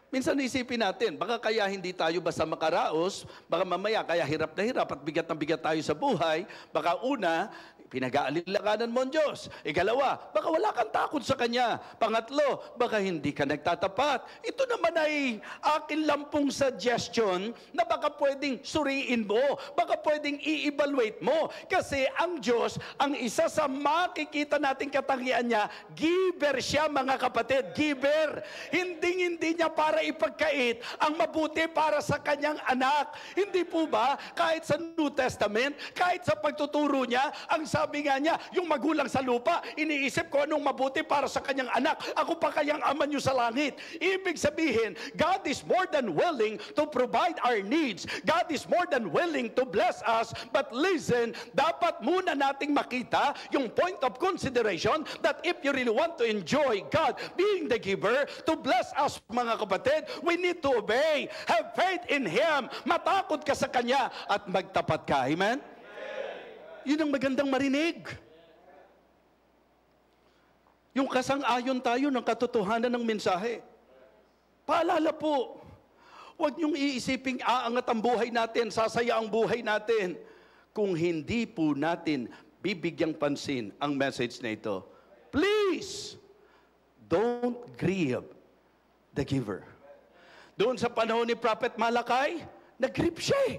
Minsan isipin natin, baka kaya hindi tayo basta makaraos, baka mamaya kaya hirap na hirap at bigat na bigat tayo sa buhay, baka una, pinag-aalilakanan mo ang Diyos. Ikalawa, baka wala kang takot sa Kanya. Pangatlo, baka hindi ka nagtatapat. Ito naman ay akin lang pong suggestion na baka pwedeng suriin mo, baka pwedeng i-evaluate mo. Kasi ang Diyos, ang isa sa makikita nating katangian niya, giver siya, mga kapatid, giver. Hindi niya para ipagkait ang mabuti para sa Kanyang anak. Hindi po ba, kahit sa New Testament, kahit sa pagtuturo niya, ang sabi nga niya, yung magulang sa lupa, iniisip ko anong mabuti para sa kanyang anak. Ako pa kayang ama niyo sa langit. Ibig sabihin, God is more than willing to provide our needs. God is more than willing to bless us. But listen, dapat muna nating makita yung point of consideration that if you really want to enjoy God being the giver, to bless us, mga kapatid, we need to obey. Have faith in Him. Matakot ka sa Kanya at magtapat ka. Amen? Yun ang magandang marinig. Yung kasang-ayon tayo ng katotohanan ng mensahe. Paalala po, huwag niyong iisiping aangat ang buhay natin, sasaya ang buhay natin, kung hindi po natin bibigyang pansin ang message na ito. Please, don't grieve the giver. Doon sa panahon ni Prophet Malakay, nag-grieve siya eh.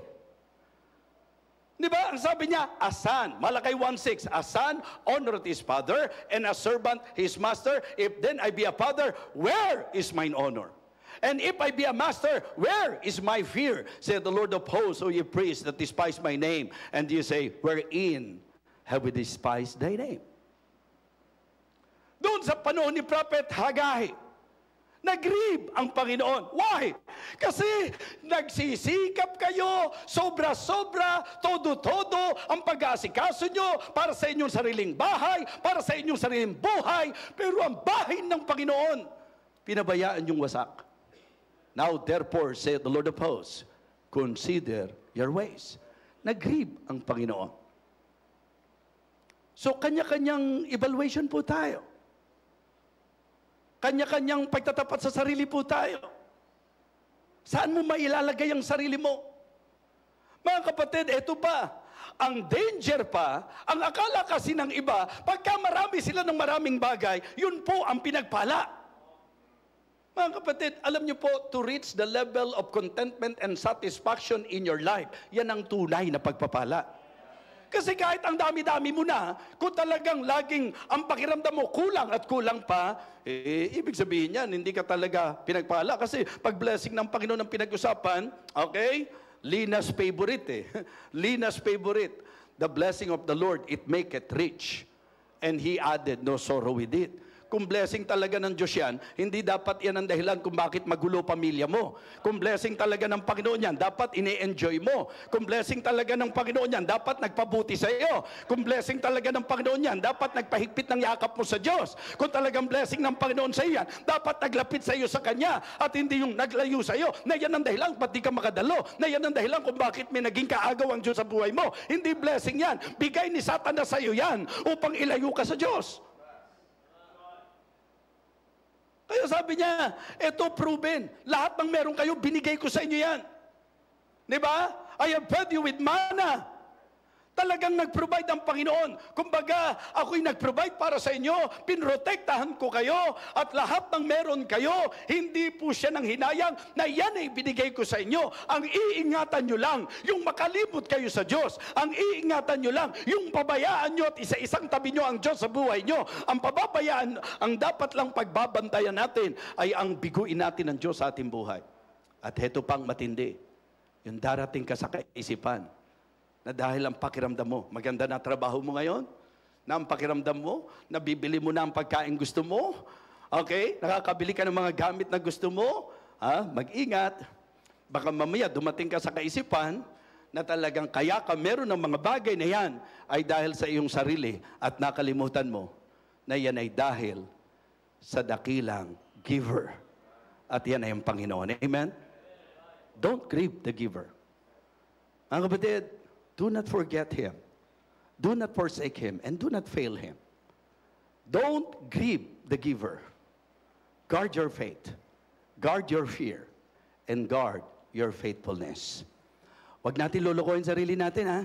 Di ba? Ang sabi niya, a son, Malakay 1:6, a son honoreth his father, and a servant his master. If then I be a father, where is mine honor? And if I be a master, where is my fear? Said the Lord of hosts, O ye priests that despise my name. And you say, wherein have we despised thy name? Doon sa panahon ni Prophet Haggai, nag-grieve ang Panginoon. Why? Kasi nagsisikap kayo, sobra-sobra, todo-todo ang pag-aasikaso nyo para sa inyong sariling bahay, para sa inyong sariling buhay, pero ang bahay ng Panginoon, pinabayaan yung wasak. Now, therefore, saith the Lord of hosts, consider your ways. Nag-grieve ang Panginoon. So, kanya-kanyang evaluation po tayo. Kanya-kanyang pagtatapat sa sarili po tayo. Saan mo mailalagay ang sarili mo? Mga kapatid, eto pa. Ang danger pa, ang akala kasi ng iba, pagka marami sila ng maraming bagay, yun po ang pinagpala. Mga kapatid, alam niyo po, to reach the level of contentment and satisfaction in your life, yan ang tunay na pagpapala. Kasi kahit ang dami-dami mo na, kung talagang laging ang pakiramdam mo kulang at kulang pa, ibig sabihin yan, hindi ka talaga pinagpala. Kasi pag blessing ng Panginoon ang pinag-usapan, okay, Lina's favorite eh. Lina's favorite. The blessing of the Lord, it maketh rich. And He added no sorrow with it. Kung blessing talaga ng Diyos yan, hindi dapat yan ang dahilan kung bakit magulo pamilya mo. Kung blessing talaga ng Panginoon yan, dapat ine-enjoy mo. Kung blessing talaga ng Panginoon yan, dapat nagpabuti sa iyo. Kung blessing talaga ng Panginoon yan, dapat nagpahigpit ng yakap mo sa Diyos. Kung talagang blessing ng Panginoon sa iyo yan, dapat naglapit sa iyo sa Kanya at hindi yung naglayo sa iyo. Na yan ang dahilan ba't di ka makadalo. Na yan ang dahilan kung bakit may naging kaagaw ang Diyos sa buhay mo. Hindi blessing yan. Bigay ni Satanas sa iyo yan upang ilayo ka sa Diyos. Kaya sabi niya, eto proven. Lahat ng meron kayo, binigay ko sa inyo yan. Diba? I have fed you with manna. Talagang nag-provide ang Panginoon. Kumbaga, ako'y nag-provide para sa inyo, pinrotektahan ko kayo, at lahat ng meron kayo, hindi po siya nang hinayang na yan ay binigay ko sa inyo. Ang iingatan nyo lang, yung makalimot kayo sa Diyos. Ang iingatan nyo lang, yung pabayaan nyo at isa-isang tabi nyo ang Diyos sa buhay nyo. Ang pababayaan, ang dapat lang pagbabantayan natin ay ang biguin natin ng Diyos sa ating buhay. At heto pang matindi, yung darating ka sa kaisipan, na dahil ang pakiramdam mo, maganda na trabaho mo ngayon, na ang pakiramdam mo, nabibili mo na ang pagkain gusto mo, okay, nakakabili ka ng mga gamit na gusto mo, mag-ingat. Baka mamaya dumating ka sa kaisipan na talagang kaya ka meron ng mga bagay na yan ay dahil sa iyong sarili at nakalimutan mo na yan ay dahil sa dakilang giver. At yan ay ang Panginoon. Amen? Don't grieve the giver. Mga kapatid, do not forget Him. Do not forsake Him and do not fail Him. Don't grieve the giver. Guard your faith. Guard your fear. And guard your faithfulness. Huwag natin lolokohin sarili natin, ha?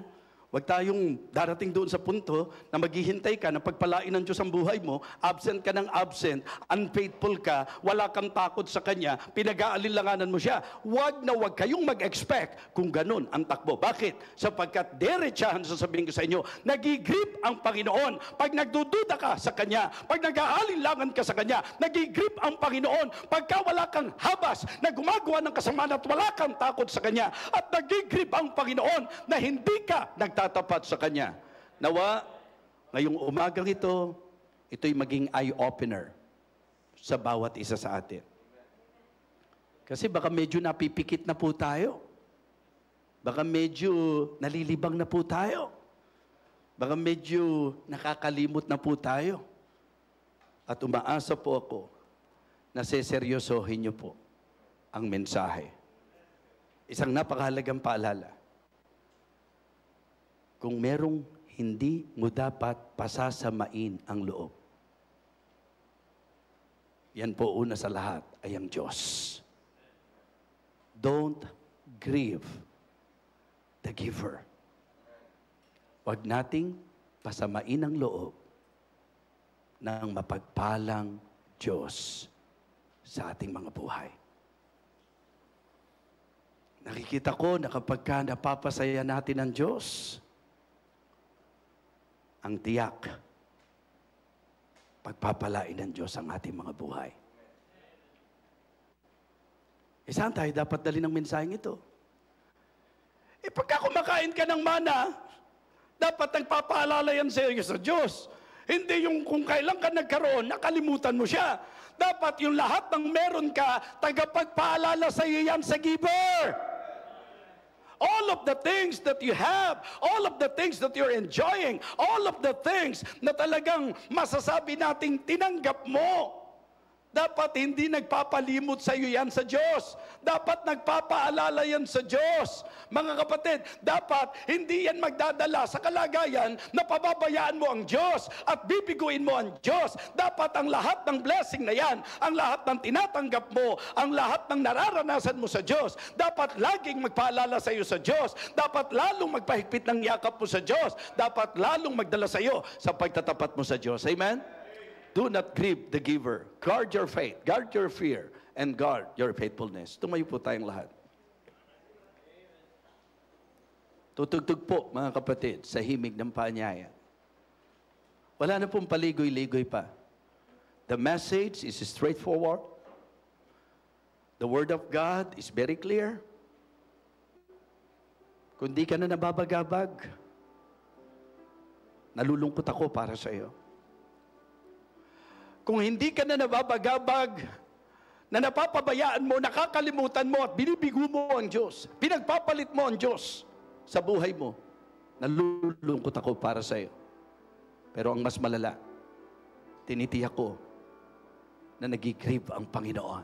Huwag tayong darating doon sa punto na maghihintay ka na pagpalain ng Diyos ang buhay mo, absent ka ng absent, unfaithful ka, wala kang takot sa Kanya, pinag-aalinlanganan mo siya. Huwag na huwag kayong mag-expect kung ganun ang takbo. Bakit? Sapagkat derechahan, sasabihin ko sa inyo, nagigrip ang Panginoon. Pag nagdududa ka sa Kanya, pag nag-aalinlangan ka sa Kanya, nagigrip ang Panginoon. Pagka wala kang habas na gumagawa ng kasamaan at wala kang takot sa Kanya, at nagigrip ang Panginoon na hindi ka tatapat sa Kanya. Nawa, ngayong umagang ito'y maging eye-opener sa bawat isa sa atin. Kasi baka medyo napipikit na po tayo. Baka medyo nalilibang na po tayo. Baka medyo nakakalimot na po tayo. At umaasa po ako na seseryosohin niyo po ang mensahe. Isang napakahalagang paalala. Kung merong hindi mo dapat pasasamain ang loob. Yan po una sa lahat ay ang Diyos. Don't grieve the giver. Huwag nating pasamain ang loob ng mapagpalang Diyos sa ating mga buhay. Nakikita ko na kapag napapasaya natin ang Diyos, ang tiyak, pagpapalain ng Diyos ang ating mga buhay. Saan tayo dapat dali ng mensaheng ito? Pagka kumakain ka ng mana, dapat nagpapaalala yan sa iyo sa Diyos. Hindi yung kung kailan ka nagkaroon, nakalimutan mo siya. Dapat yung lahat ng meron ka, tagapagpaalala sa iyo yan sa giver. All of the things that you have, all of the things that you're enjoying, all of the things na talagang masasabi nating tinanggap mo, dapat hindi nagpapalimot sa iyo yan sa Diyos. Dapat nagpapaalala yan sa Diyos. Mga kapatid, dapat hindi yan magdadala sa kalagayan na pababayaan mo ang Diyos at bibiguin mo ang Diyos. Dapat ang lahat ng blessing na yan, ang lahat ng tinatanggap mo, ang lahat ng nararanasan mo sa Diyos, dapat laging magpaalala sa iyo sa Diyos. Dapat lalong magpahigpit ng yakap mo sa Diyos. Dapat lalong magdala sa iyo sa pagtatapat mo sa Diyos. Amen? Do not grieve the giver. Guard your faith, guard your fear, and guard your faithfulness. Tumayo po tayong lahat. Tutugtog po, mga kapatid, sa himig ng paanyaya. Wala na pong paligoy-ligoy pa. The message is straightforward. The Word of God is very clear. Kung di ka na nababagabag, nalulungkot ako para sa iyo. Kung hindi ka na nababagabag, na napapabayaan mo, nakakalimutan mo at binibigo mo ang Diyos, pinagpapalit mo ang Diyos sa buhay mo, nalulungkot ako para sa iyo. Pero ang mas malala, tinitiyak ko na nag-grieve ang Panginoon.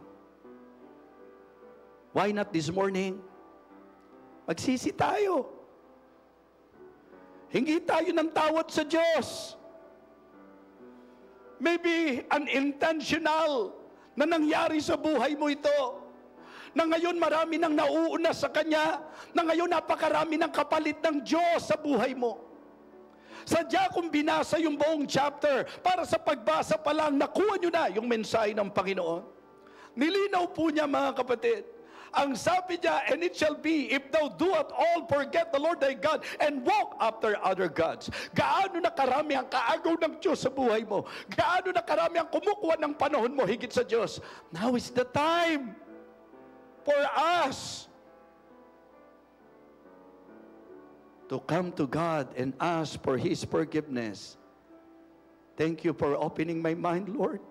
Why not this morning? Magsisi tayo. Hingi tayo ng tawad sa Diyos. Maybe unintentional na nangyari sa buhay mo ito. Na ngayon marami nang nauuna sa Kanya. Na ngayon napakarami ng kapalit ng Diyos sa buhay mo. Sadya kung binasa yung buong chapter, para sa pagbasa pa lang, nakuha nyo na yung mensahe ng Panginoon. Nilinaw po niya, mga kapatid. Ang sabi niya, and it shall be, if thou do at all forget the Lord thy God, and walk after other gods. Gaano na karami ang kaagaw ng Diyos sa buhay mo? Gaano na karami ang kumukuha ng panahon mo higit sa Diyos? Now is the time for us to come to God and ask for His forgiveness. Thank you for opening my mind, Lord.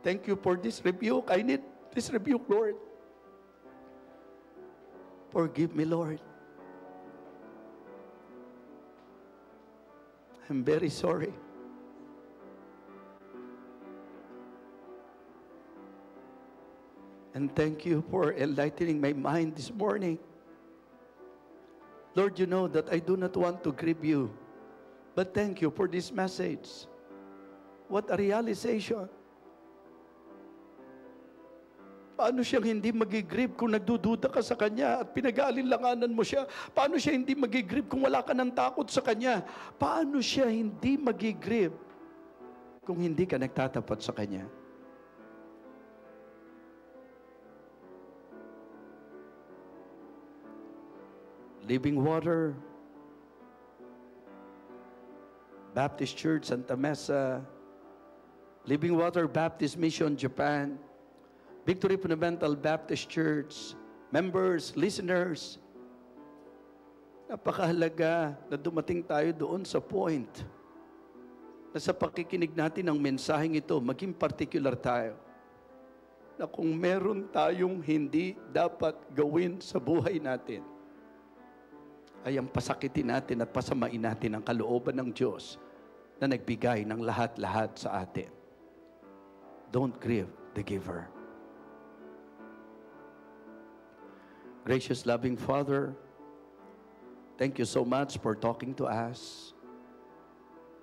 Thank you for this rebuke. I need this rebuke, Lord. Forgive me, Lord. I'm very sorry. And thank you for enlightening my mind this morning. Lord, you know that I do not want to grieve you. But thank you for this message. What a realization. Paano siyang hindi magigrieve kung nagdududa ka sa Kanya at pinag-aalinlanganan mo siya? Paano siya hindi magigrieve kung wala ka ng takot sa Kanya? Paano siya hindi magigrieve kung hindi ka nagtatapat sa Kanya? Living Water, Baptist Church Santa Mesa, Living Water Baptist Mission Japan, Victory Fundamental Baptist Church, members, listeners, napakahalaga na dumating tayo doon sa point na sa pakikinig natin ng mensaheng ito, maging particular tayo na kung meron tayong hindi dapat gawin sa buhay natin, ay ang pasakitin natin at pasamain natin ang kalooban ng Diyos na nagbigay ng lahat-lahat sa atin. Don't grieve the giver. Gracious, loving Father, thank you so much for talking to us.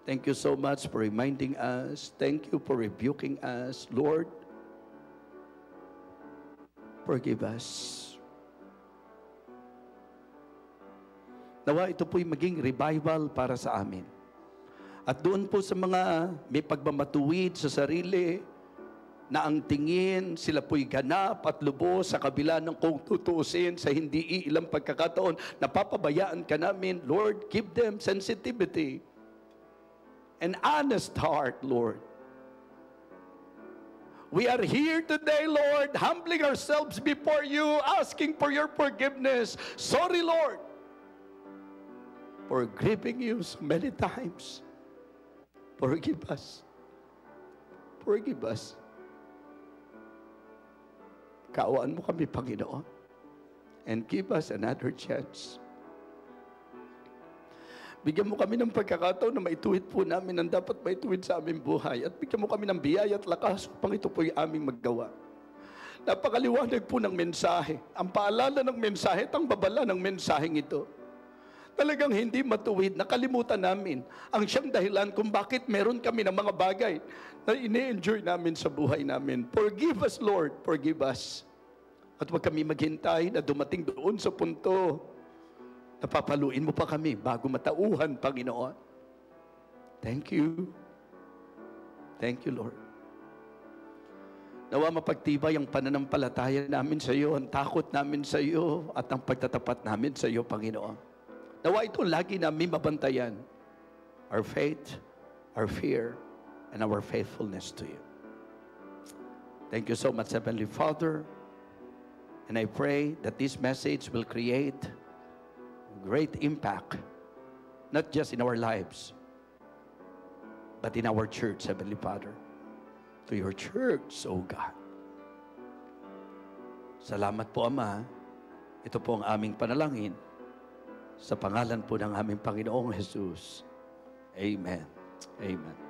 Thank you so much for reminding us. Thank you for rebuking us. Lord, forgive us. Nawa ito po'y maging revival para sa amin. At doon po sa mga may pagmamatuwid sa sarili, na ang tingin, sila po'y ganap at lubos sa kabila ng kung tutuusin sa hindi ilang pagkakataon, napapabayaan ka namin, Lord, give them sensitivity, an honest heart, Lord. We are here today, Lord, humbling ourselves before you, asking for your forgiveness. Sorry, Lord, for grieving you so many times. Forgive us. Forgive us. Kaawaan mo kami, Panginoon. And give us another chance. Bigyan mo kami ng pagkakataon na maituwid po namin ang dapat maituwid sa aming buhay. At bigyan mo kami ng biyaya at lakas upang ito po yung aming maggawa. Napakaliwanag po ng mensahe. Ang paalala ng mensahe at ang babala ng mensaheng ito. Talagang hindi matuwid. Nakalimutan namin ang siyang dahilan kung bakit meron kami ng mga bagay na ini-enjoy namin sa buhay namin. Forgive us, Lord. Forgive us. At huwag kami maghintay na dumating doon sa punto na papaluin mo pa kami bago matauhan, Panginoon. Thank you. Thank you, Lord. Nawa mapagtibay ang pananampalataya namin sa iyo, ang takot namin sa iyo, at ang pagtatapat namin sa iyo, Panginoon. Nawa ito lagi namin mabantayan. Our faith, our fear, and our faithfulness to you. Thank you so much, Heavenly Father. And I pray that this message will create great impact, not just in our lives, but in our church, Heavenly Father. To your church, O God. Salamat po, Ama. Ito po ang aming panalangin. Sa pangalan po ng aming Panginoong Jesus. Amen. Amen.